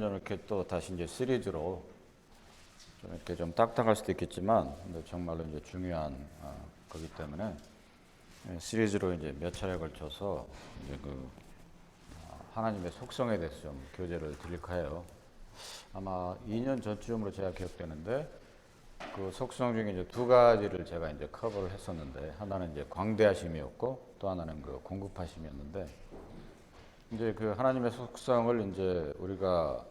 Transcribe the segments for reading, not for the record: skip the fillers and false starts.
좀 이렇게 또 다시 이제 시리즈로 좀 이렇게 좀 딱딱할 수도 있겠지만, 근데 정말로 이제 중요한 거기 때문에 시리즈로 이제 몇 차례 걸쳐서 이제 하나님의 속성에 대해서 좀 교제를 드릴까 해요. 아마 2년 전쯤으로 제가 기억되는데 그 속성 중에 이제 두 가지를 제가 이제 커버를 했었는데, 하나는 이제 광대하심이었고 또 하나는 그 공급하심이었는데, 이제 그 하나님의 속성을 이제 우리가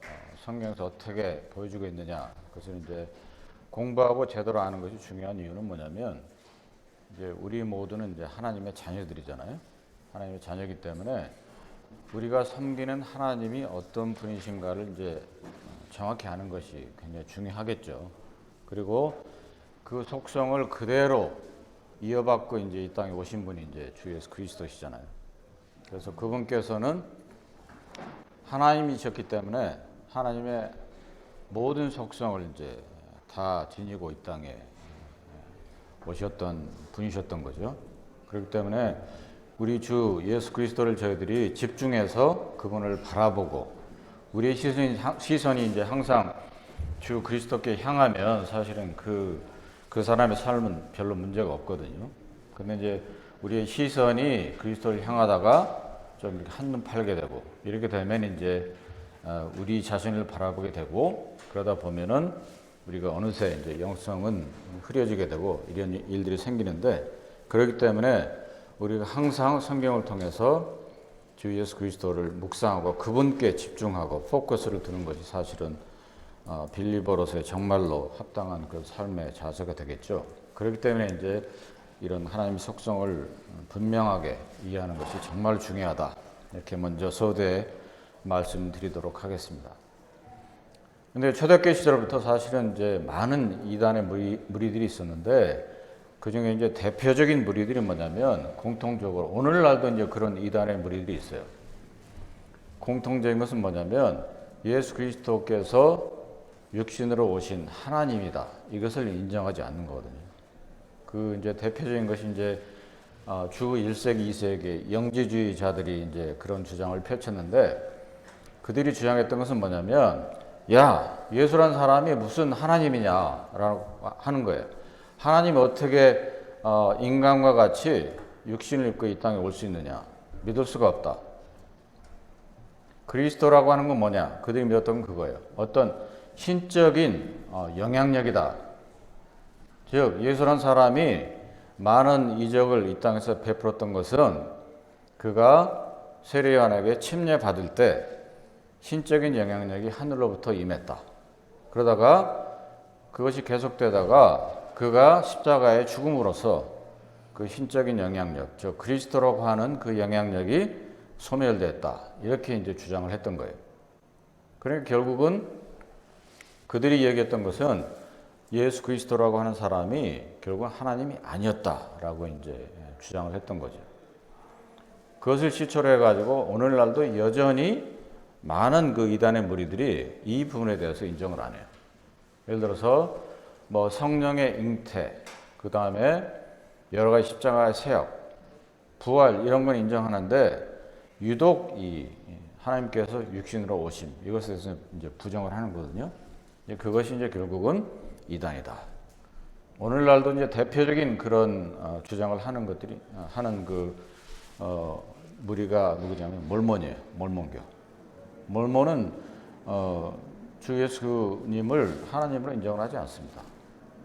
성경에서 어떻게 보여주고 있느냐, 그것을 이제 공부하고 제대로 아는 것이 중요한 이유는 뭐냐면, 이제 우리 모두는 이제 하나님의 자녀들이잖아요. 하나님의 자녀이기 때문에 우리가 섬기는 하나님이 어떤 분이신가를 이제 정확히 아는 것이 굉장히 중요하겠죠. 그리고 그 속성을 그대로 이어받고 이제 이 땅에 오신 분이 이제 주 예수 그리스도시잖아요. 그래서 그분께서는 하나님이셨기 때문에 하나님의 모든 속성을 이제 다 지니고 이 땅에 오셨던 분이셨던 거죠. 그렇기 때문에 우리 주 예수 그리스도를 저희들이 집중해서 그분을 바라보고, 우리의 시선이 이제 항상 주 그리스도께 향하면 사실은 그 사람의 삶은 별로 문제가 없거든요. 근데 이제 우리의 시선이 그리스도를 향하다가 좀 이렇게 한눈 팔게 되고, 이렇게 되면 이제 우리 자신을 바라보게 되고, 그러다 보면은 우리가 어느새 이제 영성은 흐려지게 되고 이런 일들이 생기는데, 그렇기 때문에 우리가 항상 성경을 통해서 주 예수 그리스도를 묵상하고 그분께 집중하고 포커스를 두는 것이 사실은 빌리버로서의 정말로 합당한 그 삶의 자세가 되겠죠. 그렇기 때문에 이제 이런 하나님의 속성을 분명하게 이해하는 것이 정말 중요하다, 이렇게 먼저 서두에 말씀드리도록 하겠습니다. 근데 초대교회 시절부터 사실은 이제 많은 이단의 무리들이 있었는데, 그 중에 이제 대표적인 무리들이 뭐냐면, 공통적으로 오늘날도 이제 그런 이단의 무리들이 있어요. 공통적인 것은 뭐냐면, 예수 그리스도께서 육신으로 오신 하나님이다, 이것을 인정하지 않는 거거든요. 그 이제 대표적인 것이 이제 주 1세기, 2세기 영지주의자들이 이제 그런 주장을 펼쳤는데, 그들이 주장했던 것은 뭐냐면, 야, 예수란 사람이 무슨 하나님이냐라고 하는 거예요. 하나님이 어떻게 인간과 같이 육신을 입고 이 땅에 올 수 있느냐, 믿을 수가 없다. 그리스도라고 하는 건 뭐냐, 그들이 믿었던 건 그거예요. 어떤 신적인 영향력이다. 즉 예수란 사람이 많은 이적을 이 땅에서 베풀었던 것은 그가 세례 요한에게 침례받을 때 신적인 영향력이 하늘로부터 임했다. 그러다가 그것이 계속되다가 그가 십자가에 죽음으로써 그 신적인 영향력, 즉 그리스도라고 하는 그 영향력이 소멸됐다, 이렇게 이제 주장을 했던 거예요. 그러니까 결국은 그들이 얘기했던 것은 예수 그리스도라고 하는 사람이 결국 하나님이 아니었다라고 이제 주장을 했던 거죠. 그것을 시초로 해가지고 오늘날도 여전히 많은 그 이단의 무리들이 이 부분에 대해서 인정을 안 해요. 예를 들어서 뭐 성령의 잉태, 그 다음에 여러 가지 십자가의 사역, 부활, 이런 건 인정하는데, 유독 이 하나님께서 육신으로 오심, 이것에 대해서 이제 부정을 하는 거거든요. 그것이 이제 결국은 이단이다. 오늘날도 이제 대표적인 그런 주장을 하는 것들이 하는 무리가 누구냐면 몰몬이에요. 몰몬교. 몰몬은 주 예수님을 하나님으로 인정을 하지 않습니다.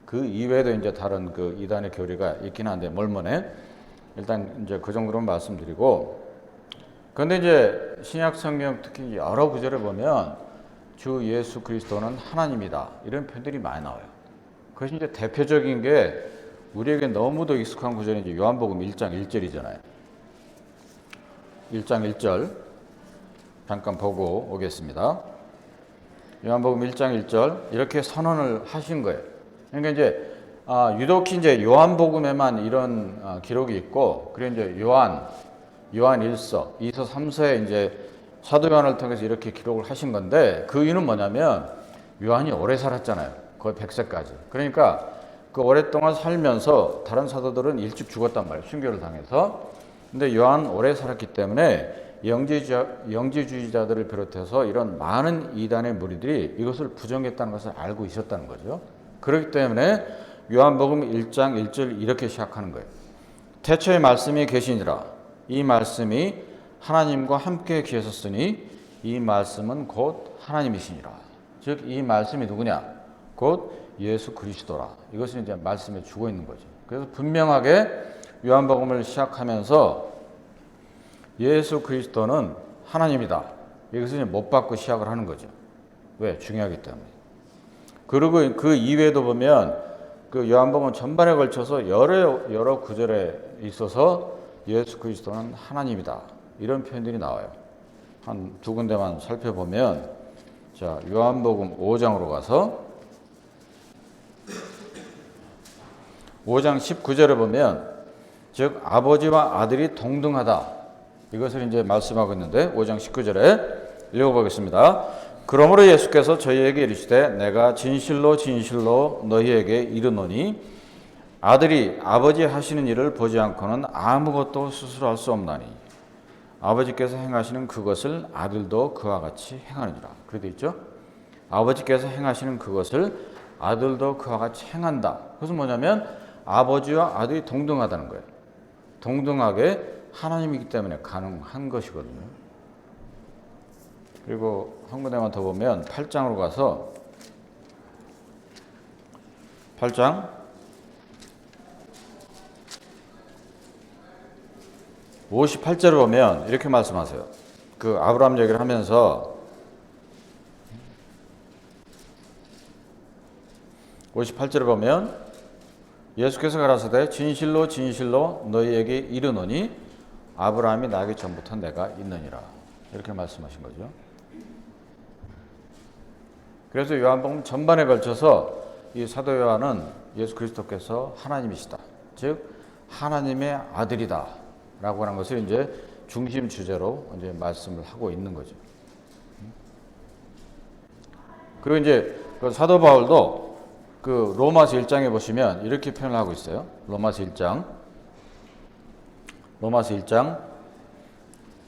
그 이외에도 이제 다른 그 이단의 교리가 있긴 한데, 몰몬에 일단 이제 그 정도로만 말씀드리고, 그런데 이제 신약 성경 특히 여러 구절에 보면 주 예수 그리스도는 하나님이다, 이런 표현들이 많이 나와요. 그것이 이제 대표적인 게 우리에게 너무도 익숙한 구절이 이제 요한복음 1장 1절이잖아요. 1장 1절 잠깐 보고 오겠습니다. 요한복음 1장 1절 이렇게 선언을 하신 거예요. 그러니까 이제 유독히 이제 요한복음에만 이런 기록이 있고, 그리고 이제 요한 1서, 2서, 3서에 이제 사도 요한을 통해서 이렇게 기록을 하신 건데, 그 이유는 뭐냐면 요한이 오래 살았잖아요. 거의 100세까지. 그러니까 그 오랫동안 살면서 다른 사도들은 일찍 죽었단 말이에요. 순교를 당해서. 근데 요한 오래 살았기 때문에 영지주의자들을 비롯해서 이런 많은 이단의 무리들이 이것을 부정했다는 것을 알고 있었다는 거죠. 그렇기 때문에 요한복음 1장 1절 이렇게 시작하는 거예요. 태초에 말씀이 계시니라. 이 말씀이 하나님과 함께 계셨으니 이 말씀은 곧 하나님이시니라. 즉 이 말씀이 누구냐? 곧 예수 그리스도라. 이것은 이제 말씀에 주고 있는 거죠. 그래서 분명하게 요한복음을 시작하면서 예수 그리스도는 하나님이다. 이것을 이제 못 받고 시작을 하는 거죠. 왜? 중요하기 때문에. 그리고 그 이외에도 보면 그 요한복음 전반에 걸쳐서 여러 구절에 있어서 예수 그리스도는 하나님이다. 이런 표현들이 나와요. 한 두 군데만 살펴보면, 자, 요한복음 5장으로 가서 5장 19절에 보면, 즉 아버지와 아들이 동등하다. 이것을 이제 말씀하고 있는데 5장 19절에 읽어보겠습니다. 그러므로 예수께서 저희에게 이르시되 내가 진실로 진실로 너희에게 이르노니 아들이 아버지 하시는 일을 보지 않고는 아무것도 스스로 할 수 없나니 아버지께서 행하시는 그것을 아들도 그와 같이 행하느니라. 그렇게 있죠? 아버지께서 행하시는 그것을 아들도 그와 같이 행한다. 그것은 뭐냐면 아버지와 아들이 동등하다는 거예요. 동등하게 하나님이기 때문에 가능한 것이거든요. 그리고 한 군데만 더 보면 8장으로 가서 8장 58절을 보면 이렇게 말씀하세요. 그 아브라함 얘기를 하면서 58절을 보면 예수께서 가라사대 진실로 진실로 너희에게 이르노니 아브라함이 나기 전부터 내가 있느니라. 이렇게 말씀하신 거죠. 그래서 요한복음 전반에 걸쳐서 이 사도 요한은 예수 그리스도께서 하나님이시다. 즉 하나님의 아들이다. 라고 하는 것을 이제 중심 주제로 이제 말씀을 하고 있는 거죠. 그리고 이제 그 사도 바울도 그 로마서 1장에 보시면 이렇게 표현을 하고 있어요. 로마서 1장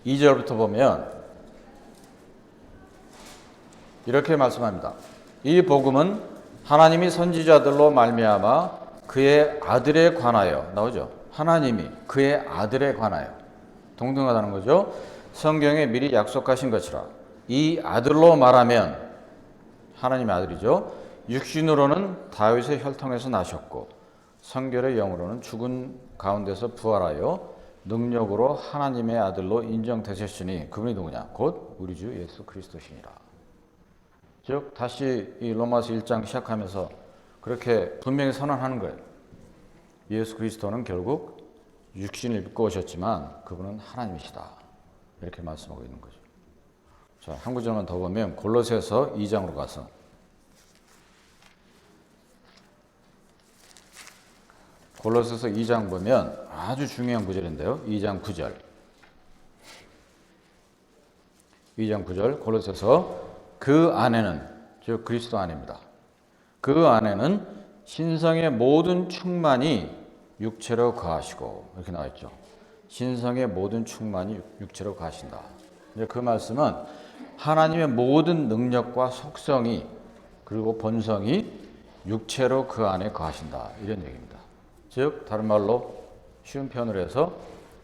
2절부터 보면 이렇게 말씀합니다. 이 복음은 하나님이 선지자들로 말미암아 그의 아들에 관하여 나오죠. 하나님이 그의 아들에 관하여 동등하다는 거죠. 성경에 미리 약속하신 것이라. 이 아들로 말하면 하나님의 아들이죠. 육신으로는 다윗의 혈통에서 나셨고 성결의 영으로는 죽은 가운데서 부활하여 능력으로 하나님의 아들로 인정되셨으니 그분이 누구냐? 곧 우리 주 예수 그리스도시니라. 즉 다시 이 로마서 1장 시작하면서 그렇게 분명히 선언하는 거예요. 예수 그리스도는 결국 육신을 입고 오셨지만 그분은 하나님이시다. 이렇게 말씀하고 있는 거죠. 자, 한 구절만 더 보면 골로새서 2장으로 가서 골로새서 2장 보면 아주 중요한 구절인데요. 2장 9절. 2장 9절 골로새서 그 안에는 즉 그리스도 안입니다. 그 안에는 신성의 모든 충만이 육체로 거하시고 이렇게 나와 있죠. 신성의 모든 충만이 육체로 거하신다. 이제 그 말씀은 하나님의 모든 능력과 속성이 그리고 본성이 육체로 그 안에 거하신다. 이런 얘기입니다. 즉 다른 말로 쉬운 표현을 해서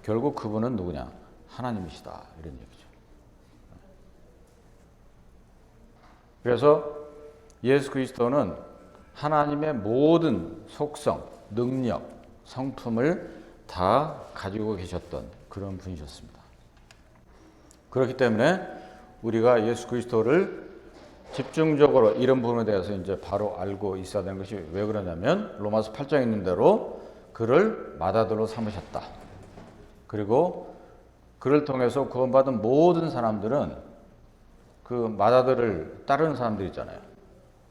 결국 그분은 누구냐? 하나님이시다. 이런 얘기죠. 그래서 예수 그리스도는 하나님의 모든 속성, 능력, 성품을 다 가지고 계셨던 그런 분이셨습니다. 그렇기 때문에 우리가 예수 그리스도를 집중적으로 이런 부분에 대해서 이제 바로 알고 있어야 되는 것이 왜 그러냐면 로마서 8장에 있는 대로 그를 맏아들로 삼으셨다. 그리고 그를 통해서 구원받은 모든 사람들은 그 맏아들을 따르는 사람들 있잖아요.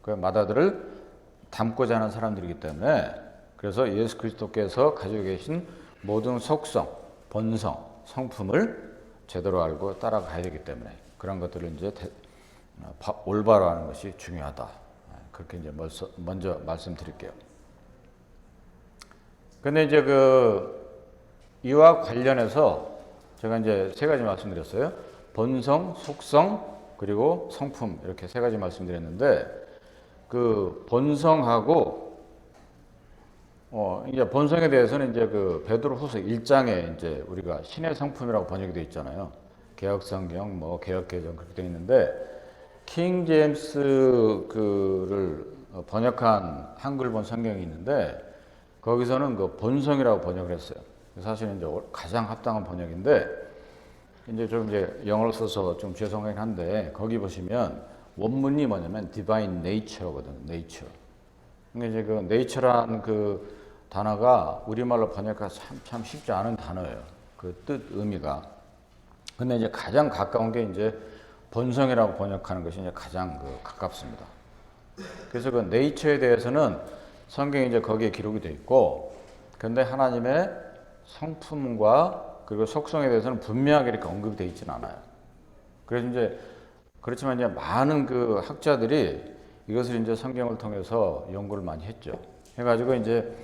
그 맏아들을 닮고자 하는 사람들이기 때문에 그래서 예수 그리스도께서 가지고 계신 모든 속성, 본성, 성품을 제대로 알고 따라가야 되기 때문에 그런 것들을 이제 올바로 하는 것이 중요하다. 그렇게 이제 먼저 말씀드릴게요. 근데 이제 이와 관련해서 제가 이제 세 가지 말씀드렸어요. 본성, 속성, 그리고 성품 이렇게 세 가지 말씀드렸는데 그 본성하고 이제 본성에 대해서는 이제 그 베드로후서 1장에 이제 우리가 신의 성품이라고 번역이 되어 있잖아요. 개혁성경, 뭐 개혁개정 그렇게 되어 있는데 킹 제임스 그를 번역한 한글본 성경이 있는데 거기서는 그 본성이라고 번역을 했어요. 사실은 이제 가장 합당한 번역인데 이제 좀 이제 영어로 써서 좀 죄송하긴 한데 거기 보시면 원문이 뭐냐면 divine nature거든요. nature. 근데 이제 그 nature라는 그 단어가 우리말로 번역하기가 참 쉽지 않은 단어예요. 그 뜻 의미가. 근데 이제 가장 가까운 게 이제 본성이라고 번역하는 것이 이제 가장 가깝습니다. 그래서 그 nature에 대해서는 성경이 이제 거기에 기록이 되어 있고, 근데 하나님의 성품과 그리고 속성에 대해서는 분명하게 이렇게 언급이 되어 있지는 않아요. 그래서 이제 그렇지만 이제 많은 그 학자들이 이것을 이제 성경을 통해서 연구를 많이 했죠. 해가지고 이제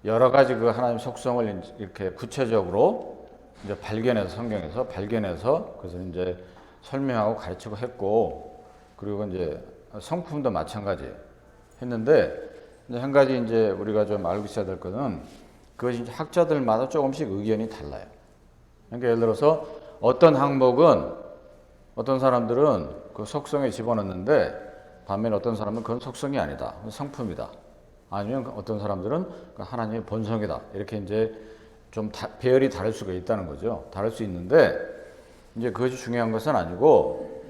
여러 가지 그 하나님 속성을 이렇게 구체적으로 이제 발견해서 성경에서 발견해서 그래서 이제 설명하고 가르치고 했고, 그리고 이제 성품도 마찬가지 했는데 이제 한 가지 이제 우리가 좀 알고 있어야 될 것은 그것이 이제 학자들마다 조금씩 의견이 달라요. 그러니까 예를 들어서 어떤 항목은 어떤 사람들은 그 속성에 집어넣는데 반면에 어떤 사람은 그건 속성이 아니다, 성품이다. 아니면 어떤 사람들은 하나님의 본성이다. 이렇게 이제 좀 배열이 다를 수가 있다는 거죠. 다를 수 있는데 이제 그것이 중요한 것은 아니고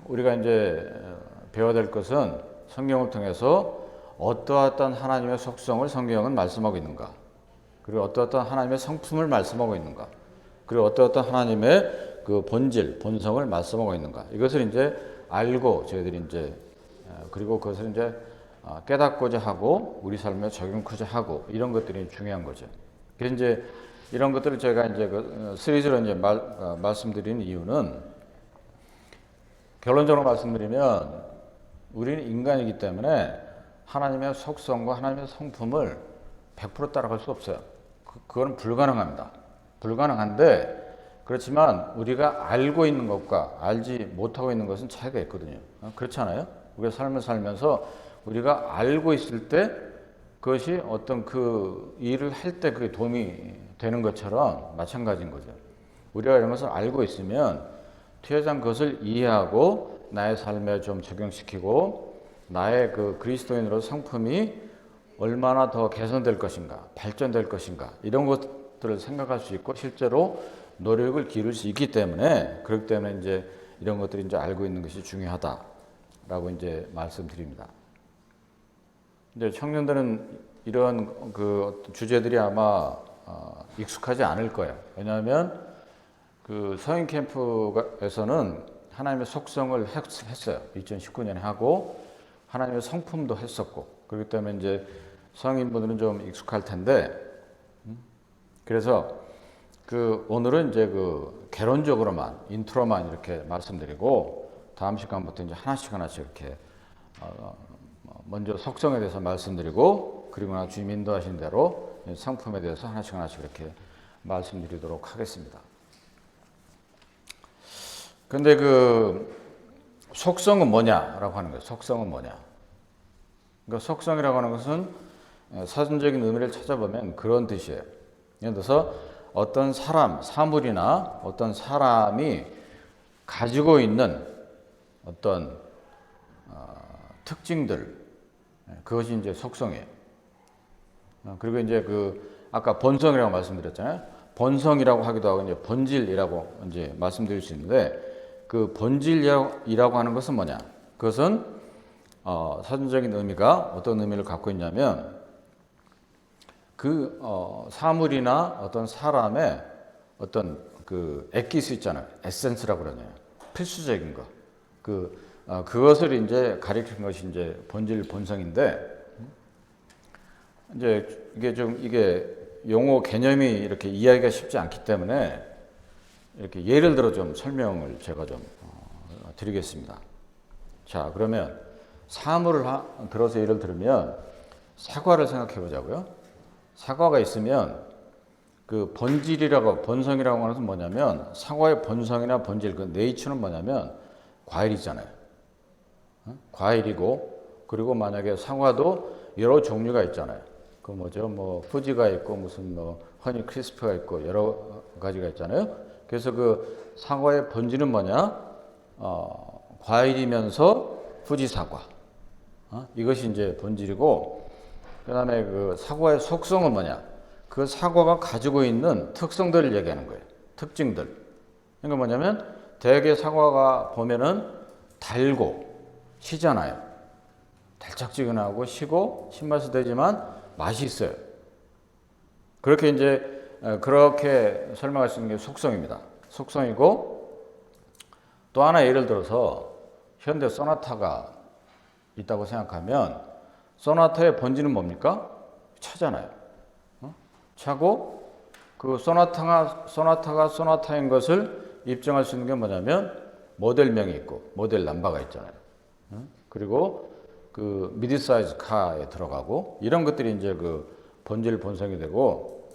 우리가 이제 배워야 될 것은 성경을 통해서 어떠한 하나님의 속성을 성경은 말씀하고 있는가, 그리고 어떠한 하나님의 성품을 말씀하고 있는가, 그리고 어떠한 하나님의 그 본질, 본성을 말씀하고 있는가. 이것을 이제 알고 저희들이 이제 그리고 그것을 이제 깨닫고자 하고 우리 삶에 적용하고자 하고 이런 것들이 중요한 거죠. 그래서 이제 이런 것들을 제가 이제 그 시리즈로 이제 말씀드리는 이유는 결론적으로 말씀드리면 우리는 인간이기 때문에 하나님의 속성과 하나님의 성품을 100% 따라갈 수 없어요. 그건 불가능합니다. 불가능한데 그렇지만 우리가 알고 있는 것과 알지 못하고 있는 것은 차이가 있거든요. 그렇지 않아요? 우리가 삶을 살면서 우리가 알고 있을 때 그것이 어떤 그 일을 할 때 그게 도움이 되는 것처럼 마찬가지인 거죠. 우리가 이런 것을 알고 있으면 퇴장 그것을 이해하고 나의 삶에 좀 적용시키고 나의 그 그리스도인으로 성품이 얼마나 더 개선될 것인가, 발전될 것인가 이런 것들을 생각할 수 있고 실제로 노력을 기울일 수 있기 때문에 그렇기 때문에 이제 이런 것들이 이제 알고 있는 것이 중요하다라고 이제 말씀드립니다. 이제 청년들은 이런 그 주제들이 아마 익숙하지 않을 거예요. 왜냐하면 그 서인 캠프에서는 하나님의 속성을 했어요. 2019년에 하고 하나님의 성품도 했었고 그렇기 때문에 이제 성인분들은 좀 익숙할 텐데 그래서 그 오늘은 이제 그 개론적으로만 인트로만 이렇게 말씀드리고 다음 시간부터 이제 하나씩 이렇게 먼저 속성에 대해서 말씀드리고 그리고 나 주님 인도하신 대로 성품에 대해서 하나씩 이렇게 말씀드리도록 하겠습니다. 근데 그 속성은 뭐냐라고 하는 거예요. 속성은 뭐냐? 그러니까 속성이라고 하는 것은 사전적인 의미를 찾아보면 그런 뜻이에요. 예를 들어서 어떤 사람, 사물이나 어떤 사람이 가지고 있는 어떤 특징들, 그것이 이제 속성이에요. 그리고 이제 그 아까 본성이라고 말씀드렸잖아요. 본성이라고 하기도 하고 이제 본질이라고 이제 말씀드릴 수 있는데 그 본질이라고 하는 것은 뭐냐? 그것은 사전적인 의미가 어떤 의미를 갖고 있냐면 그 사물이나 어떤 사람의 어떤 그 액기스 있잖아요. 에센스라고 그러잖아요. 필수적인 거. 그것을 이제 가리키는 것이 이제 본질 본성인데 이제 이게 용어 개념이 이렇게 이해하기가 쉽지 않기 때문에 이렇게 예를 들어 좀 설명을 제가 좀 드리겠습니다. 자, 그러면 사물을 들어서 예를 들면 사과를 생각해 보자고요. 사과가 있으면 그 본성이라고 하는 것은 뭐냐면 사과의 본성이나 본질, 그 네이처는 뭐냐면 과일이잖아요. 과일이고 그리고 만약에 사과도 여러 종류가 있잖아요. 그 뭐죠? 뭐 푸지가 있고 무슨 뭐 허니 크리스프가 있고 여러 가지가 있잖아요. 그래서 그 사과의 본질은 뭐냐? 과일이면서 푸지 사과. 이것이 이제 본질이고 그다음에 그 사과의 속성은 뭐냐? 그 사과가 가지고 있는 특성들을 얘기하는 거예요. 특징들. 그러니까 뭐냐면 대개 사과가 보면은 달고 시잖아요. 달짝지근하고 시고 신맛이 되지만 맛이 있어요. 그렇게 이제 그렇게 설명할 수 있는 게 속성입니다. 속성이고 또 하나 예를 들어서 현대 소나타가 있다고 생각하면 소나타의 본질은 뭡니까? 차잖아요. 차고 그 소나타가 소나타인 것을 입증할 수 있는 게 뭐냐면 모델명이 있고 모델 넘버가 있잖아요. 그리고 그 미드 사이즈 카에 들어가고 이런 것들이 이제 그 본질 본성이 되고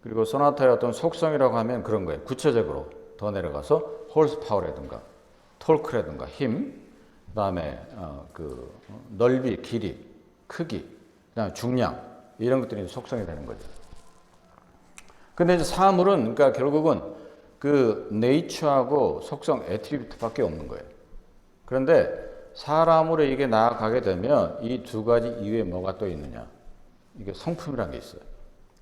그리고 소나타의 어떤 속성이라고 하면 그런 거예요. 구체적으로 더 내려가서 홀스 파워라든가 톨크라든가 힘, 그다음에 그 넓이, 길이, 크기, 그다음에 중량 이런 것들이 속성이 되는 거죠. 근데 이제 사물은 그러니까 결국은 그 네이처하고 속성 애트리뷰트밖에 없는 거예요. 그런데 사람으로 이게 나아가게 되면 이 두 가지 이외에 뭐가 또 있느냐? 이게 성품이라는 게 있어요.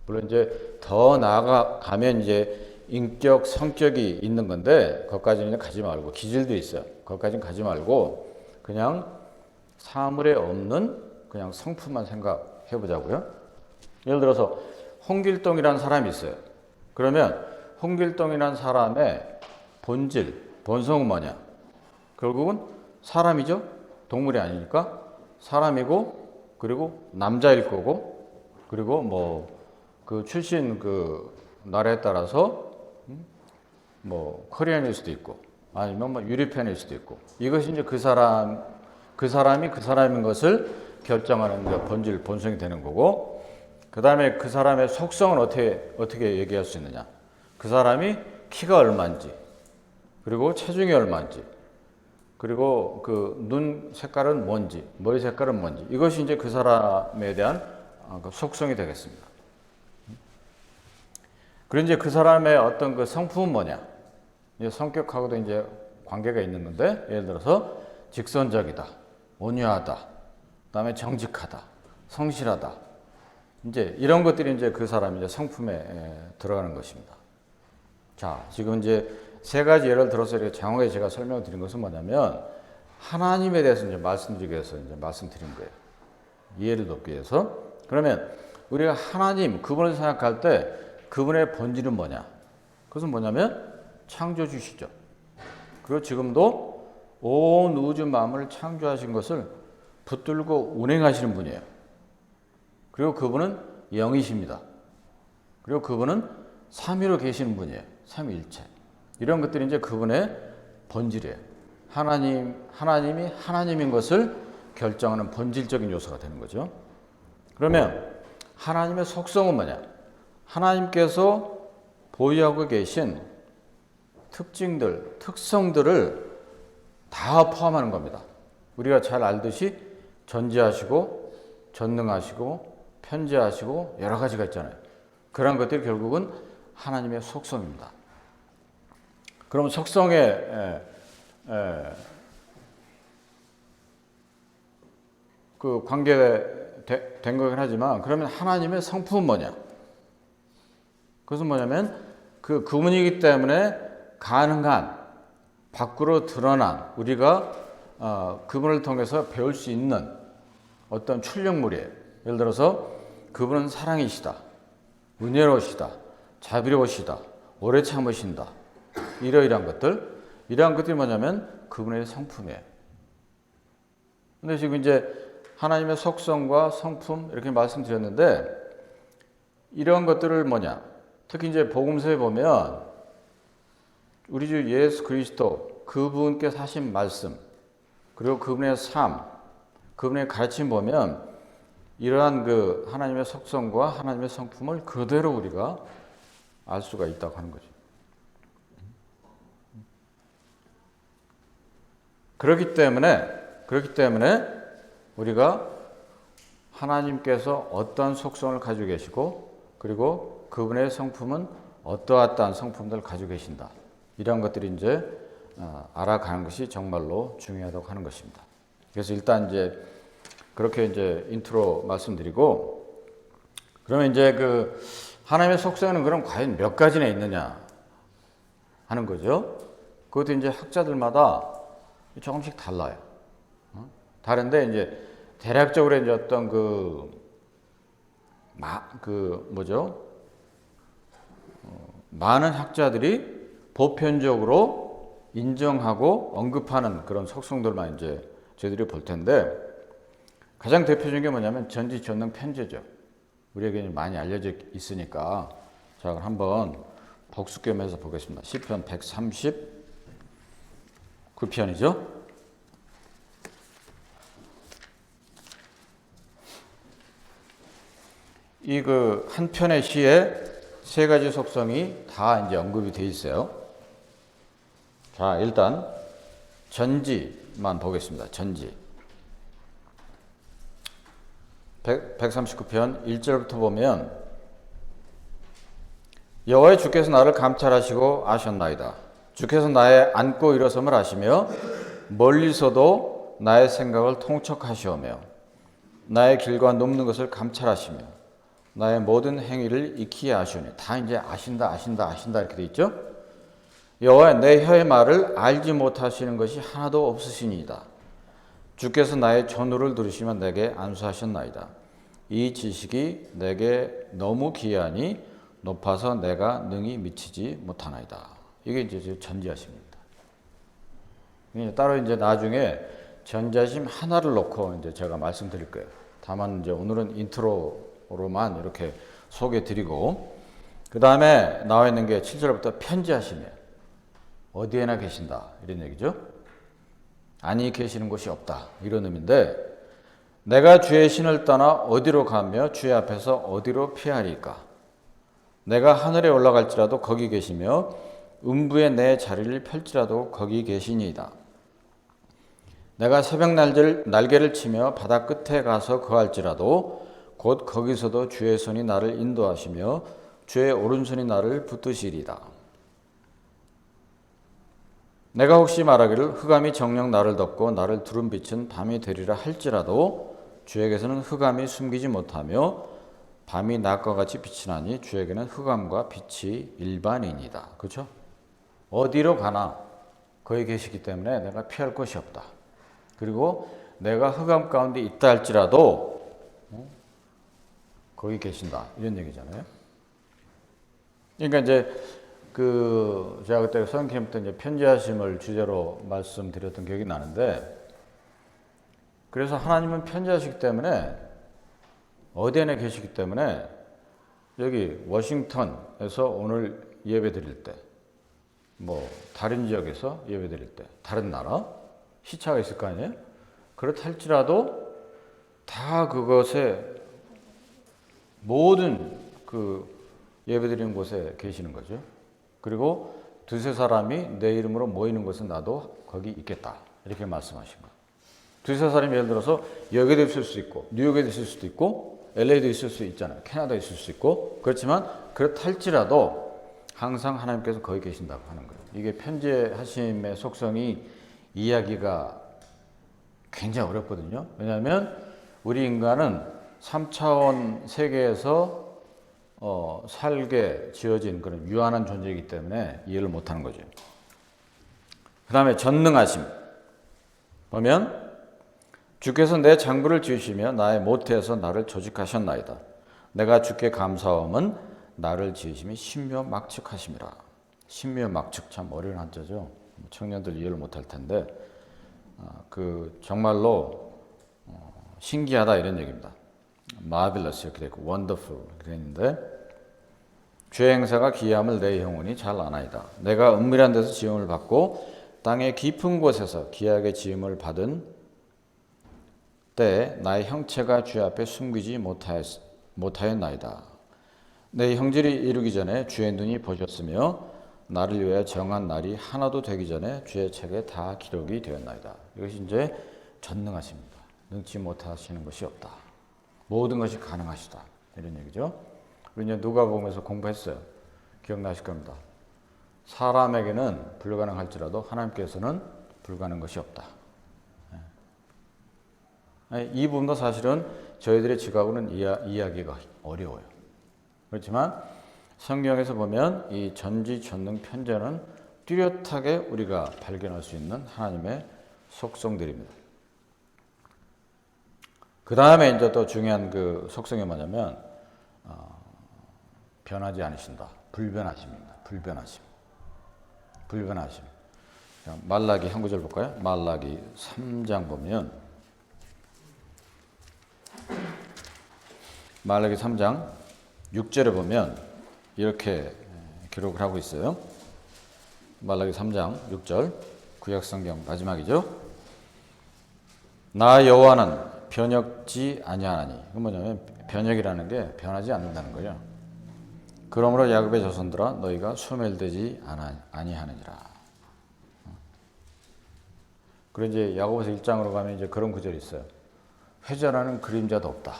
물론 이제 더 나아가면 이제 인격, 성격이 있는 건데 거기까지는 가지 말고 기질도 있어요. 거기까지는 가지 말고 그냥 사물에 없는 그냥 성품만 생각해 보자고요. 예를 들어서 홍길동이라는 사람이 있어요. 그러면 홍길동이라는 사람의 본질, 본성은 뭐냐? 결국은 사람이죠. 동물이 아니니까 사람이고 그리고 남자일 거고 그리고 뭐 그 출신 그 나라에 따라서 뭐 코리안일 수도 있고 아니면 뭐 유리편일 수도 있고 이것이 이제 그 사람이 그 사람인 것을 결정하는 그 본질 본성이 되는 거고 그 다음에 그 사람의 속성은 어떻게 얘기할 수 있느냐? 그 사람이 키가 얼마인지 그리고 체중이 얼마인지 그리고 그 눈 색깔은 뭔지, 머리 색깔은 뭔지 이것이 이제 그 사람에 대한 그 속성이 되겠습니다. 그리고 이제 그 사람의 어떤 그 성품은 뭐냐? 이제 성격하고도 이제 관계가 있는 건데 예를 들어서 직선적이다, 온유하다, 그다음에 정직하다, 성실하다. 이제 이런 것들이 이제 그 사람의 이제 성품에 들어가는 것입니다. 자, 지금 이제 세 가지 예를 들어서 이렇게 장황하게 제가 설명을 드린 것은 뭐냐면 하나님에 대해서 이제 말씀드리기 위해서 이제 말씀드린 거예요. 이해를 돕기 위해서. 그러면 우리가 하나님 그분을 생각할 때 그분의 본질은 뭐냐? 그것은 뭐냐면 창조주시죠. 그리고 지금도 온 우주 만물을 창조하신 것을 붙들고 운행하시는 분이에요. 그리고 그분은 영이십니다. 그리고 그분은 삼위로 계시는 분이에요. 삼위일체. 이런 것들이 이제 그분의 본질이에요. 하나님이 하나님인 것을 결정하는 본질적인 요소가 되는 거죠. 그러면 하나님의 속성은 뭐냐? 하나님께서 보유하고 계신 특징들, 특성들을 다 포함하는 겁니다. 우리가 잘 알듯이 전지하시고 전능하시고 편지하시고 여러 가지가 있잖아요. 그런 것들이 결국은 하나님의 속성입니다. 그럼 속성에 그 관계된 거긴 하지만 그러면 하나님의 성품은 뭐냐? 그것은 뭐냐면 그분이기 때문에 가능한 밖으로 드러난 우리가 그분을 통해서 배울 수 있는 어떤 출력물이에요. 예를 들어서 그분은 사랑이시다, 은혜로우시다, 자비로우시다, 오래 참으신다. 이러한 것들이 뭐냐면 그분의 성품이에요. 근데 지금 이제 하나님의 속성과 성품 이렇게 말씀드렸는데 이런 것들을 뭐냐? 특히 이제 복음서에 보면 우리 주 예수 그리스도 그분께서 하신 말씀 그리고 그분의 삶, 그분의 가르침 보면 이러한 그 하나님의 속성과 하나님의 성품을 그대로 우리가 알 수가 있다고 하는 거죠. 그렇기 때문에 우리가 하나님께서 어떤 속성을 가지고 계시고 그리고 그분의 성품은 어떠한 성품들을 가지고 계신다. 이런 것들이 이제 알아가는 것이 정말로 중요하다고 하는 것입니다. 그래서 일단 이제 그렇게 이제 인트로 말씀드리고 그러면 이제 그 하나님의 속성은 그럼 과연 몇 가지나 있느냐 하는 거죠. 그것도 이제 학자들마다 조금씩 달라요. 다른데 이제 대략적으로 이제 어떤 많은 학자들이 보편적으로 인정하고 언급하는 그런 속성들만 이제 저희들이 볼 텐데 가장 대표적인 게 뭐냐면 전지전능 편재죠. 우리에게 많이 알려져 있으니까 자 그럼 한번 복습 겸 해서 보겠습니다. 시편 139편이죠. 이 그 한 편의 시에 세 가지 속성이 다 이제 언급이 돼 있어요. 자, 일단 전지만 보겠습니다. 전지. 139편 1절부터 보면 여호와의 주께서 나를 감찰하시고 아셨나이다. 주께서 나의 앉고 일어섬을 아시며 멀리서도 나의 생각을 통촉하시오며 나의 길과 눕는 것을 감찰하시며 나의 모든 행위를 익히 아시오니 다 이제 아신다 이렇게 돼 있죠. 여호와 내 혀의 말을 알지 못하시는 것이 하나도 없으시니이다. 주께서 나의 전우를 들으시면 내게 안수하셨나이다. 이 지식이 내게 너무 귀하니 높아서 내가 능히 미치지 못하나이다. 이게 이제 전지하십니다. 따로 이제 나중에 전지하심 하나를 놓고 이제 제가 말씀드릴 거예요. 다만 이제 오늘은 인트로로만 이렇게 소개해 드리고 그 다음에 나와 있는 게 7절부터 편지하시며 어디에나 계신다 이런 얘기죠. 아니 계시는 곳이 없다 이런 의미인데 내가 주의 신을 떠나 어디로 가며 주의 앞에서 어디로 피하리까. 내가 하늘에 올라갈지라도 거기 계시며 음부에 내 자리를 펼지라도 거기 계시니이다. 내가 새벽 날개를 치며 바다 끝에 가서 거할지라도 곧 거기서도 주의 손이 나를 인도하시며 주의 오른손이 나를 붙드시리다. 내가 혹시 말하기를 흑암이 정녕 나를 덮고 나를 두른 빛은 밤이 되리라 할지라도 주에게서는 흑암이 숨기지 못하며 밤이 낮과 같이 빛이 나니 주에게는 흑암과 빛이 일반이니이다. 그렇죠? 어디로 가나 거기 계시기 때문에 내가 피할 곳이 없다. 그리고 내가 흑암 가운데 있다 할지라도 거기 계신다 이런 얘기잖아요. 그러니까 이제 제가 그때 성캠 때 이제 편지하심을 주제로 말씀드렸던 기억이 나는데 그래서 하나님은 편지하시기 때문에 어디에나 계시기 때문에 여기 워싱턴에서 오늘 예배 드릴 때 뭐 다른 지역에서 예배 드릴 때 다른 나라 시차가 있을 거 아니에요? 그렇다 할지라도 다 그것에 모든 예배 드리는 곳에 계시는 거죠. 그리고 두세 사람이 내 이름으로 모이는 곳은 나도 거기 있겠다. 이렇게 말씀하신 거예요. 두세 사람이 예를 들어서 여기도 있을 수 있고 뉴욕에도 있을 수도 있고 LA도 있을 수 있잖아요. 캐나다에 있을 수 있고 그렇지만 그렇다 할지라도 항상 하나님께서 거기 계신다고 하는 거예요. 이게 편지하심의 속성이 이해하기가 굉장히 어렵거든요. 왜냐하면 우리 인간은 3차원 세계에서 살게 지어진 그런 유한한 존재이기 때문에 이해를 못하는 거죠. 그 다음에 전능하심 보면 주께서 내 장부를 지으시며 나의 모태에서 나를 조직하셨나이다. 내가 주께 감사함은 나를 지으심이 신묘막측하심이라. 신묘막측 참 어려운 한자죠. 청년들 이해를 못할 텐데 정말로 신기하다 이런 얘기입니다. marvelous 이렇게 되고 wonderful 이렇게 되는데 죄 행사가 기이함을 내 영혼이 잘 아나이다. 내가 은밀한 데서 지음을 받고 땅의 깊은 곳에서 기이하게 지음을 받은 때 나의 형체가 주 앞에 숨기지 못하였나이다. 내 형질이 이루기 전에 주의 눈이 보셨으며 나를 위하여 정한 날이 하나도 되기 전에 주의 책에 다 기록이 되었나이다. 이것이 이제 전능하십니다. 능치 못하시는 것이 없다. 모든 것이 가능하시다. 이런 얘기죠. 우리 이제 누가복음에서 공부했어요. 기억나실 겁니다. 사람에게는 불가능할지라도 하나님께서는 불가능한 것이 없다. 이 부분도 사실은 저희들의 지각으로는 이해하기가 어려워요. 그렇지만 성경에서 보면 이 전지전능 편재는 뚜렷하게 우리가 발견할 수 있는 하나님의 속성들입니다. 그 다음에 이제 또 중요한 그 속성이 뭐냐면 변하지 않으신다. 불변하십니다. 불변하심. 말라기 한 구절 볼까요? 말라기 3장 보면 말라기 3장 6절에 보면 이렇게 기록을 하고 있어요. 말라기 3장 6절 구약성경 마지막이죠. 나 여호와는 변혁지 아니하나니. 이건 뭐냐면 변혁이라는 게 변하지 않는다는 거죠. 그러므로 야곱의 자손들아 너희가 소멸되지 아니하느니라. 그리고 이제 야고보서 1장으로 가면 이제 그런 구절이 있어요. 회전하는 그림자도 없다.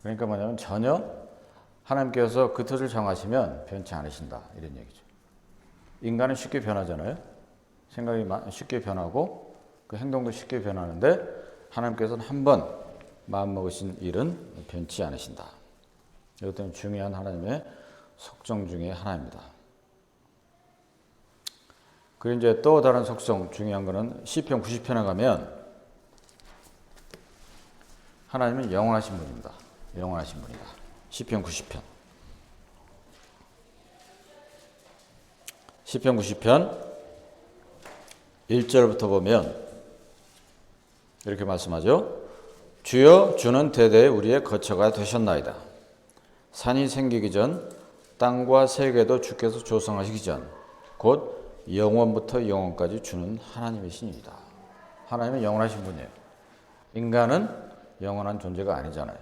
그러니까 뭐냐면 전혀 하나님께서 그 뜻을 정하시면 변치 않으신다. 이런 얘기죠. 인간은 쉽게 변하잖아요. 생각이 쉽게 변하고 그 행동도 쉽게 변하는데 하나님께서는 한번 마음먹으신 일은 변치 않으신다. 이것도 중요한 하나님의 속성 중에 하나입니다. 그리고 이제 또 다른 속성 중요한 거는 시편 90편에 가면 하나님은 영원하신 분입니다. 영원하신 분이다. 시편 90편. 시편 90편 1절부터 보면 이렇게 말씀하죠. 주여 주는 대대에 우리의 거처가 되셨나이다. 산이 생기기 전 땅과 세계도 주께서 조성하시기 전 곧 영원부터 영원까지 주는 하나님이시니이다. 하나님은 영원하신 분이에요. 인간은 영원한 존재가 아니잖아요.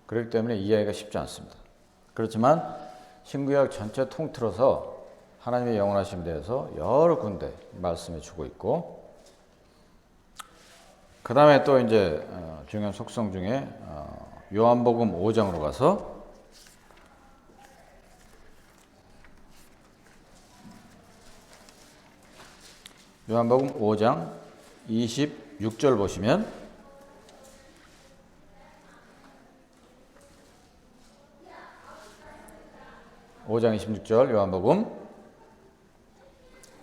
그렇기 때문에 이해하기가 쉽지 않습니다. 그렇지만 신구약 전체 통틀어서 하나님의 영원하심에 대해서 여러 군데 말씀해 주고 있고, 그 다음에 또 이제 중요한 속성 중에 요한복음 5장으로 가서 요한복음 5장 26절 보시면 (5장 26절) 요한복음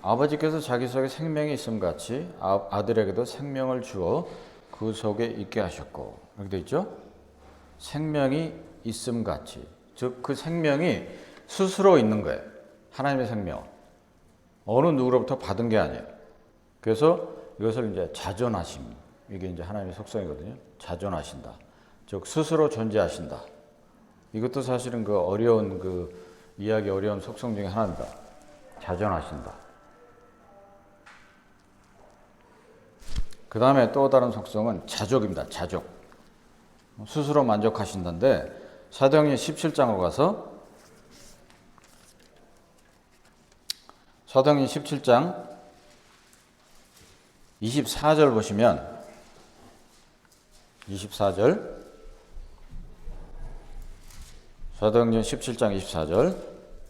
아버지께서 자기 속에 생명이 있음 같이 아들에게도 생명을 주어 그 속에 있게 하셨고, 이렇게 되어 있죠. 생명이 있음 같이, 즉 그 생명이 스스로 있는 거예요. 하나님의 생명, 어느 누구로부터 받은 게 아니에요. 그래서 이것을 이제 자존하심, 이게 이제 하나님의 속성이거든요. 자존하신다, 즉 스스로 존재하신다. 이것도 사실은 그 어려운 이해하기 어려운 속성 중에 하나입니다. 자존하신다. 그 다음에 또 다른 속성은 자족입니다. 자족. 스스로 만족하신다인데 사도행전 17장으로 가서 사도행전 17장 24절 보시면 24절 사도행전 17장 24절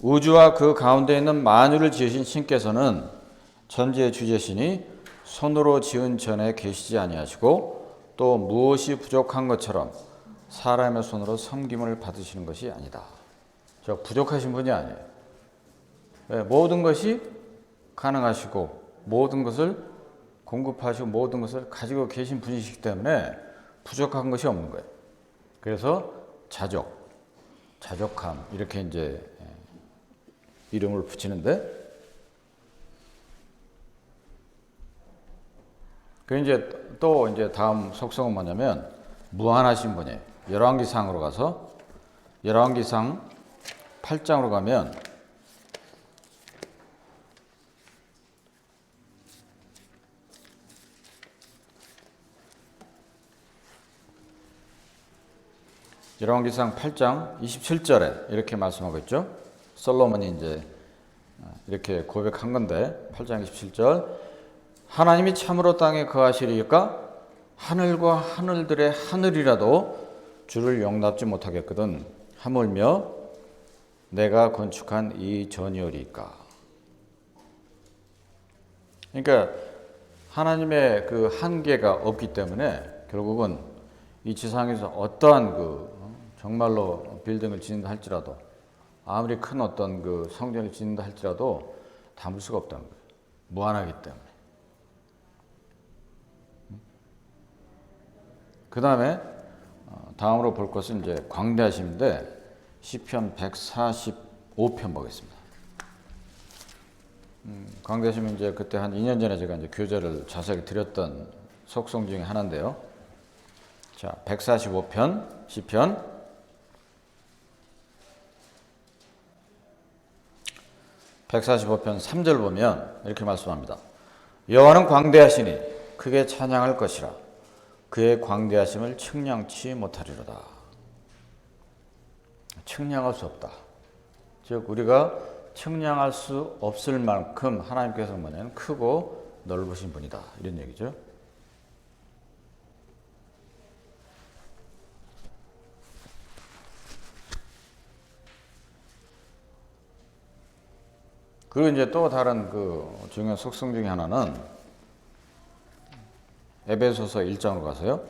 우주와 그 가운데 있는 만유를 지으신 신께서는 천지의 주제시니 손으로 지은 전에 계시지 아니하시고 또 무엇이 부족한 것처럼 사람의 손으로 섬김을 받으시는 것이 아니다. 저 부족하신 분이 아니에요. 모든 것이 가능하시고 모든 것을 공급하시고 모든 것을 가지고 계신 분이시기 때문에 부족한 것이 없는 거예요. 그래서 자족함 이렇게 이제 이름을 붙이는데, 그 이제 또 이제 다음 속성은 뭐냐면 무한하신 분이에요. 열왕기상으로 가서 열왕기상 8장으로 가면 열왕기상 8장 27절에 이렇게 말씀하고 있죠. 솔로몬이 이제 이렇게 고백한 건데 8장 27절 하나님이 참으로 땅에 거하시리까 하늘과 하늘들의 하늘이라도 주를 용납지 못하겠거든 하물며 내가 건축한 이 전이오리까. 그러니까 하나님의 그 한계가 없기 때문에 결국은 이 지상에서 어떠한 정말로 빌딩을 짓는다 할지라도 아무리 큰 어떤 그 성전을 짓는다 할지라도 담을 수가 없다는 거예요. 무한하기 때문에. 그 다음에 다음으로 볼 것은 이제 광대하심인데 시편 145편 보겠습니다. 광대하심은 이제 그때 한 2년 전에 제가 이제 교재를 자세히 드렸던 속성 중에 하나인데요. 자, 145편 시편 145편 3절 보면 이렇게 말씀합니다. 여호와는 광대하시니 크게 찬양할 것이라 그의 광대하심을 측량치 못하리로다. 측량할 수 없다. 즉 우리가 측량할 수 없을 만큼 하나님께서는 뭐냐면 크고 넓으신 분이다. 이런 얘기죠. 그리고 이제 또 다른 중요한 속성 중에 하나는 에베소서 1장으로 가세요.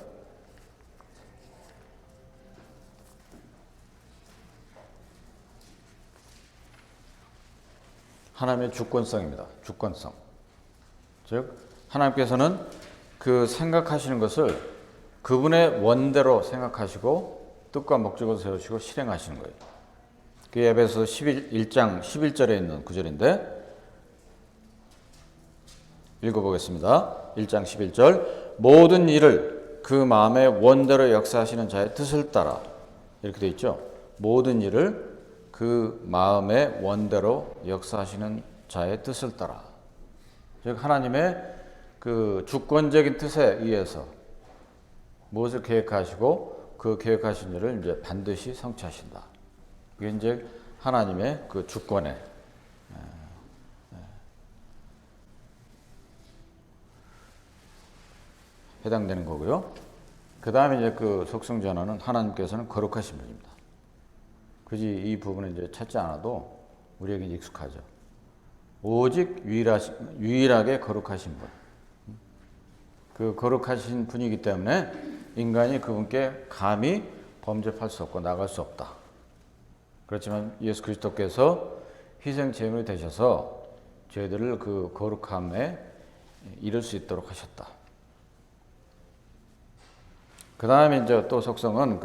하나님의 주권성입니다. 주권성. 즉 하나님께서는 그 생각하시는 것을 그분의 원대로 생각하시고 뜻과 목적을 세우시고 실행하시는 거예요. 그게 에베소서 1장 11절에 있는 구절인데 읽어보겠습니다. 1장 11절 모든 일을 그 마음의 원대로 역사하시는 자의 뜻을 따라 이렇게 돼 있죠. 모든 일을 그 마음의 원대로 역사하시는 자의 뜻을 따라. 즉 하나님의 그 주권적인 뜻에 의해서 무엇을 계획하시고 그 계획하신 일을 이제 반드시 성취하신다. 그게 이제 하나님의 그 주권에 해당되는 거고요. 그 다음에 이제 그 속성 전환은 하나님께서는 거룩하신 분입니다. 굳이 이 부분을 이제 찾지 않아도 우리에게 익숙하죠. 오직 유일하게 거룩하신 분. 그 거룩하신 분이기 때문에 인간이 그분께 감히 범죄할 수 없고 나갈 수 없다. 그렇지만 예수 그리스도께서 희생 제물이 되셔서 저희들을 그 거룩함에 이를 수 있도록 하셨다. 그 다음에 이제 또 속성은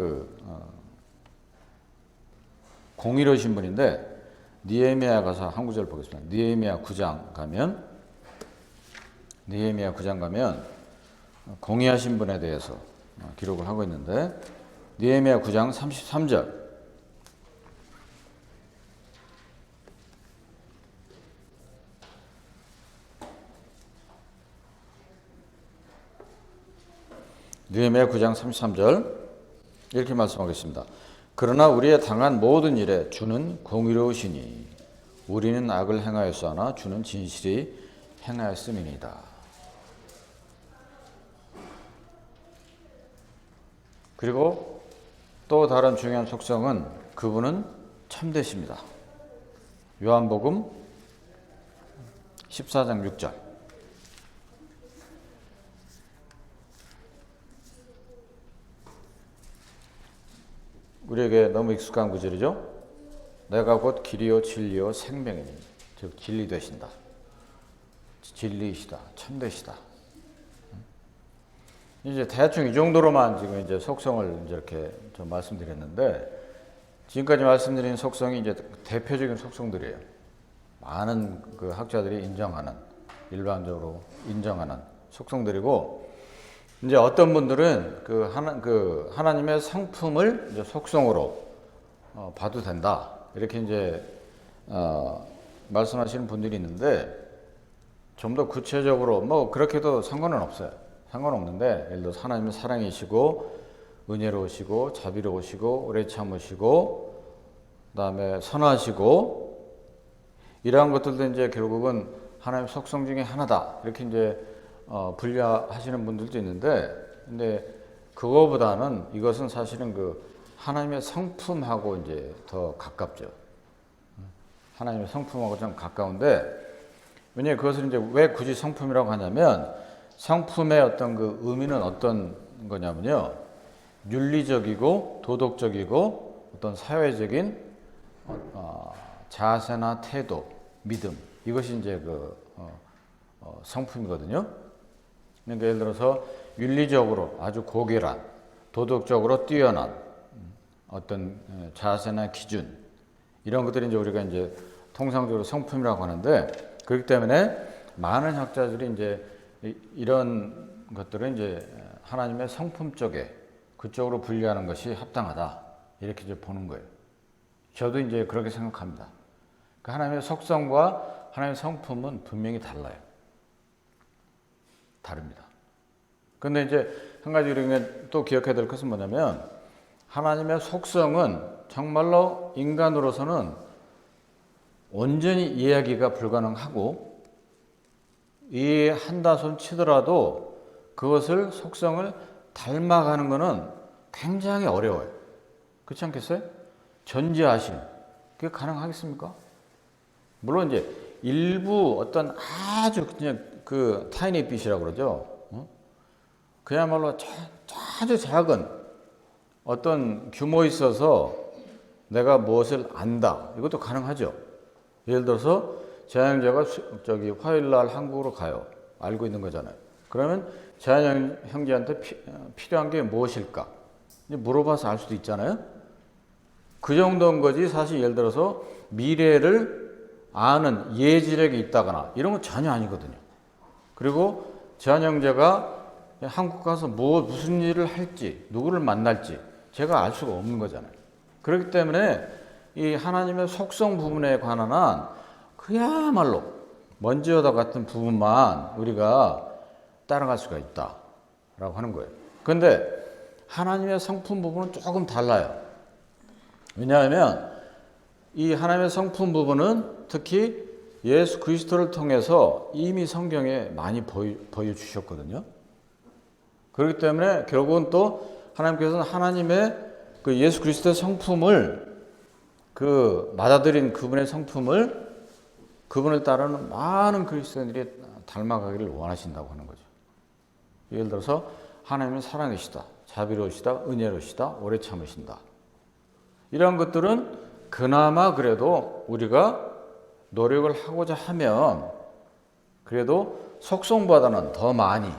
공의로우신 분인데 느헤미야 가서 한 구절 보겠습니다. 느헤미야 9장 가면 공의하신 분에 대해서 기록을 하고 있는데 느헤미야 9장 33절 느헤미야 9장 33절 이렇게 말씀하겠습니다. 그러나 우리의 당한 모든 일에 주는 공의로우시니 우리는 악을 행하였으나 주는 진실이 행하였음이니이다. 그리고 또 다른 중요한 속성은 그분은 참되십니다. 요한복음 14장 6절 우리에게 너무 익숙한 구절이죠. 내가 곧 길이요 진리요 생명이니 즉 진리 되신다. 진리이시다. 참되시다. 이제 대충 이 정도로만 지금 이제 속성을 이제 이렇게 좀 말씀드렸는데 지금까지 말씀드린 속성이 이제 대표적인 속성들이에요. 많은 그 학자들이 인정하는 일반적으로 인정하는 속성들이고 이제 어떤 분들은 하나님의 성품을 이제 속성으로 봐도 된다. 이렇게 이제 말씀하시는 분들이 있는데 좀 더 구체적으로 뭐 그렇게도 상관은 없어요. 상관없는데 예를 들어서 하나님은 사랑이시고 은혜로우시고 자비로우시고 오래 참으시고 그다음에 선하시고 이러한 것들도 이제 결국은 하나님의 속성 중에 하나다 이렇게 이제 분류하시는 분들도 있는데, 근데 그거보다는 이것은 사실은 그 하나님의 성품하고 이제 더 가깝죠. 하나님의 성품하고 좀 가까운데, 왜냐하면 그것을 이제 왜 굳이 성품이라고 하냐면 성품의 어떤 그 의미는 어떤 거냐면요, 윤리적이고 도덕적이고 어떤 사회적인 자세나 태도, 믿음, 이것이 이제 그 성품이거든요. 그러니까 예를 들어서 윤리적으로 아주 고결한, 도덕적으로 뛰어난 어떤 자세나 기준, 이런 것들이 이제 우리가 이제 통상적으로 성품이라고 하는데, 그렇기 때문에 많은 학자들이 이제 이런 것들은 이제 하나님의 성품 쪽에, 그쪽으로 분류하는 것이 합당하다 이렇게 이제 보는 거예요. 저도 이제 그렇게 생각합니다. 그 하나님의 속성과 하나님의 성품은 분명히 달라요. 다릅니다. 근데 이제 한 가지 우리가 또 기억해야 될 것은 뭐냐면, 하나님의 속성은 정말로 인간으로서는 온전히 이해하기가 불가능하고, 이해한다 손 치더라도 그것을 속성을 닮아가는 것은 굉장히 어려워요. 그렇지 않겠어요? 전지하심, 그게 가능하겠습니까? 물론 이제 일부 어떤 아주 그냥 그 타이니 빛이라고 그러죠. 그야말로 아주 작은 어떤 규모에 있어서 내가 무엇을 안다, 이것도 가능하죠. 예를 들어서 재환 형제가 화요일 날 한국으로 가요. 알고 있는 거잖아요. 그러면 재환 형제한테 필요한 게 무엇일까? 물어봐서 알 수도 있잖아요. 그 정도인 거지. 사실 예를 들어서 미래를 아는 예지력이 있다거나 이런 건 전혀 아니거든요. 그리고 재환 형제가 한국 가서 무슨 일을 할지, 누구를 만날지 제가 알 수가 없는 거잖아요. 그렇기 때문에 이 하나님의 속성 부분에 관한 한 그야말로 먼지여다 같은 부분만 우리가 따라갈 수가 있다라고 하는 거예요. 그런데 하나님의 성품 부분은 조금 달라요. 왜냐하면 이 하나님의 성품 부분은 특히 예수 그리스도를 통해서 이미 성경에 많이 보여주셨거든요. 그렇기 때문에 결국은 또 하나님께서는 하나님의 그 예수 그리스도의 성품을, 그 받아들인 그분의 성품을 그분을 따르는 많은 그리스도인들이 닮아가기를 원하신다고 하는 거죠. 예를 들어서 하나님은 사랑이시다, 자비로우시다, 은혜로우시다, 오래 참으신다. 이런 것들은 그나마 그래도 우리가 노력을 하고자 하면 그래도 속성보다는 더 많이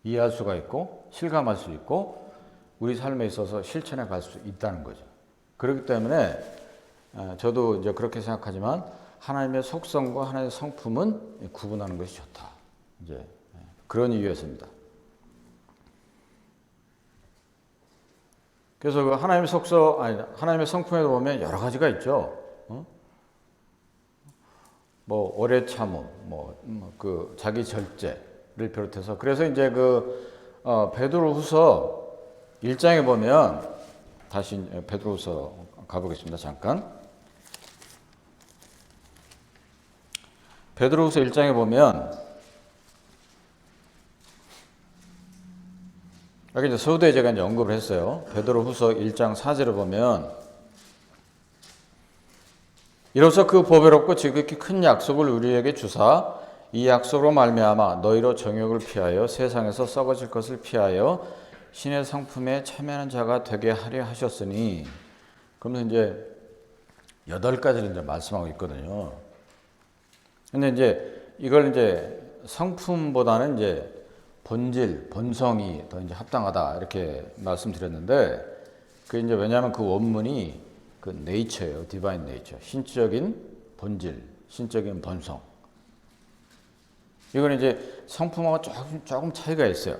이해할 수가 있고 실감할 수 있고 우리 삶에 있어서 실천해 갈 수 있다는 거죠. 그렇기 때문에 저도 이제 그렇게 생각하지만 하나님의 속성과 하나님의 성품은 구분하는 것이 좋다. 이제 그런 이유였습니다. 그래서 그 하나님의 하나님의 성품에 보면 여러 가지가 있죠. 뭐 오래 참음, 그 자기 절제를 비롯해서, 그래서 이제 그 베드로후서 1장에 보면, 다시 베드로후서 가보겠습니다. 잠깐. 베드로후서 1장에 보면, 여기 이제 서두에 제가 이제 언급을 했어요. 베드로후서 1장 4절을 보면, 이로써 그 보배롭고 지극히 큰 약속을 우리에게 주사 이 약속으로 말미암아 너희로 정욕을 피하여 세상에서 썩어질 것을 피하여 신의 성품에 참여하는 자가 되게 하려 하셨으니, 그러면서 이제 8가지를 이제 말씀하고 있거든요. 근데 이제 이걸 이제 성품보다는 이제 본질, 본성이 더 이제 합당하다 이렇게 말씀드렸는데, 그 이제 왜냐하면 그 원문이 그 네이처예요, 디바인 네이처, 신적인 본질, 신적인 본성. 이건 이제 성품하고 조금 차이가 있어요.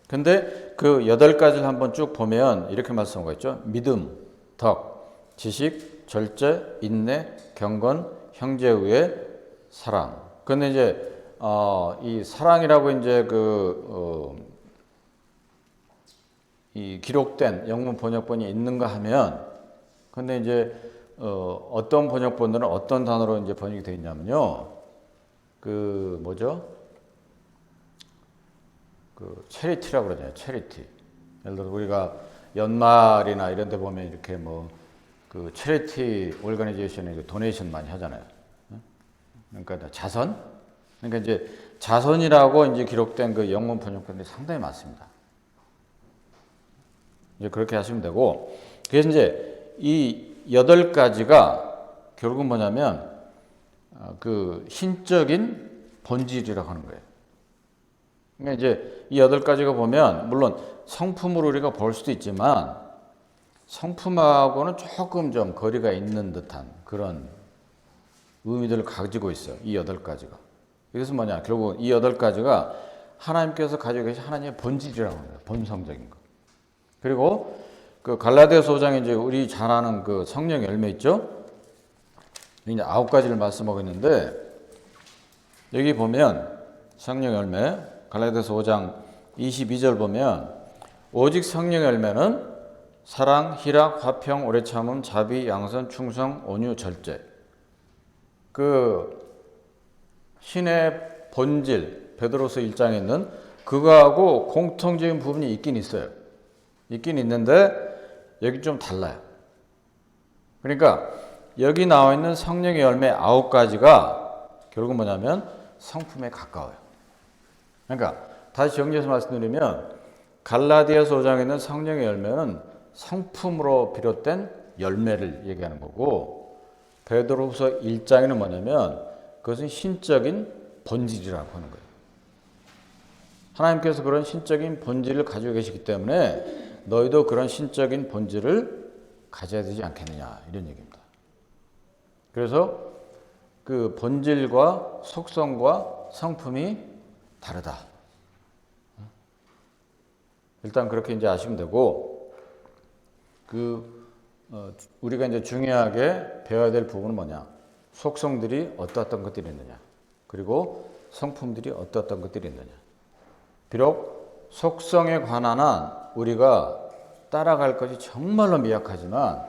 근데 그 8가지를 한번 쭉 보면 이렇게 말씀하고 있죠. 믿음, 덕, 지식, 절제, 인내, 경건, 형제의회, 사랑. 근데 이제 이 사랑이라고 이제 이 기록된 영문 번역본이 있는가 하면, 근데 이제 어떤 번역본들은 어떤 단어로 이제 번역이 되어 있냐면요. 그 뭐죠? 그 체리티라고 그러잖아요. 체리티. 예를 들어 우리가 연말이나 이런 데 보면 이렇게 뭐 그 체리티 오르가니제이션에 도네이션 많이 하잖아요. 그러니까 자선? 그러니까 이제 자선이라고 이제 기록된 그 영문 번역본이 상당히 많습니다. 이제 그렇게 하시면 되고, 그래서 이제 이 8가지가 결국은 뭐냐면 그 신적인 본질이라고 하는 거예요. 그러니까 이제 이 8가지가 보면 물론 성품으로 우리가 볼 수도 있지만 성품하고는 조금 좀 거리가 있는 듯한 그런 의미들을 가지고 있어요. 이 8가지가. 이것은 뭐냐? 결국 이 8가지가 하나님께서 가지고 계신 하나님의 본질이라고 합니다. 본성적인 거. 그리고 그 갈라디아서 5장에 이제 우리 잘 아는 그 성령 열매 있죠? 이제 9가지를 말씀하고 있는데, 여기 보면 성령 열매 갈라디아서 5장 22절 보면 오직 성령 열매는 사랑, 희락, 화평, 오래 참음, 자비, 양선, 충성, 온유, 절제. 그 신의 본질 베드로서 1장에 있는 그거하고 공통적인 부분이 있긴 있어요. 있긴 있는데 여기 좀 달라요. 그러니까 여기 나와 있는 성령의 열매 9가지가 결국 뭐냐면 성품에 가까워요. 그러니까 다시 정리해서 말씀드리면 갈라디아서 5장에 있는 성령의 열매는 성품으로 비롯된 열매를 얘기하는 거고, 베드로후서 1장에는 뭐냐면 그것은 신적인 본질이라고 하는 거예요. 하나님께서 그런 신적인 본질을 가지고 계시기 때문에 너희도 그런 신적인 본질을 가져야 되지 않겠느냐, 이런 얘기입니다. 그래서 그 본질과 속성과 성품이 다르다. 일단 그렇게 이제 아시면 되고, 우리가 이제 중요하게 배워야 될 부분은 뭐냐? 속성들이 어떠한 것들이 있느냐, 그리고 성품들이 어떠한 것들이 있느냐. 비록 속성에 관한 한 우리가 따라갈 것이 정말로 미약하지만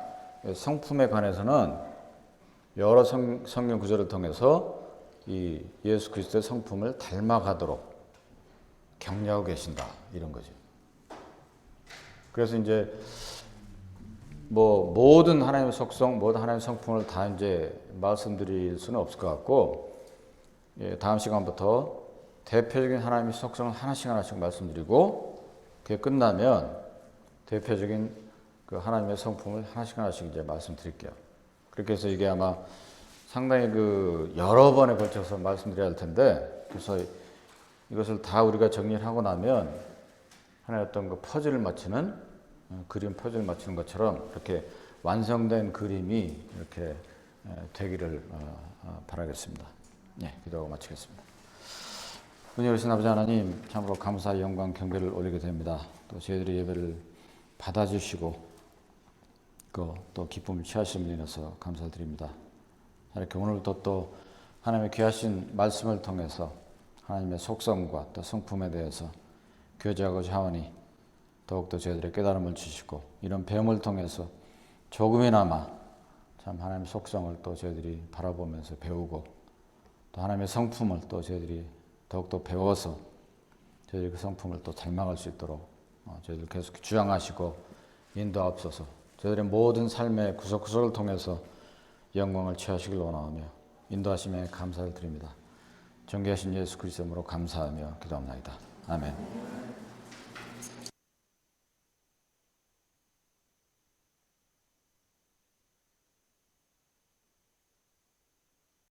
성품에 관해서는 여러 성경 구절을 통해서 이 예수 그리스도의 성품을 닮아가도록 격려하고 계신다, 이런 거죠. 그래서 이제 뭐 모든 하나님의 속성, 모든 하나님의 성품을 다 이제 말씀드릴 수는 없을 것 같고, 다음 시간부터 대표적인 하나님의 속성을 하나씩 말씀드리고, 그게 끝나면 대표적인 그 하나님의 성품을 하나씩 이제 말씀드릴게요. 그렇게 해서 이게 아마 상당히 그 여러 번에 걸쳐서 말씀드려야 할 텐데, 그래서 이것을 다 우리가 정리를 하고 나면 하나의 어떤 그 퍼즐을 맞추는 그림 퍼즐 맞추는 것처럼 이렇게 완성된 그림이 이렇게 되기를 바라겠습니다. 네, 기도하고 마치겠습니다. 은혜로우신 아버지 하나님, 참으로 감사, 영광, 경배를 올리게 됩니다. 또 저희들의 예배를 받아주시고 또 기쁨을 취하심을 인해서 감사를 드립니다. 이렇게 오늘도 또 하나님의 귀하신 말씀을 통해서 하나님의 속성과 또 성품에 대해서 교제하고자 하오니 더욱더 저희들의 깨달음을 주시고, 이런 배움을 통해서 조금이나마 참 하나님의 속성을 또 저희들이 바라보면서 배우고, 또 하나님의 성품을 또 저희들이 더욱더 배워서 저희들이 그 성품을 또 닮아갈 수 있도록 저희들 계속 주장하시고 인도하옵소서. 저희들의 모든 삶의 구석구석을 통해서 영광을 취하시길 원하오며 인도하심에 감사를 드립니다. 존귀하신 예수 그리스도로 감사하며 기도합니다. 아멘.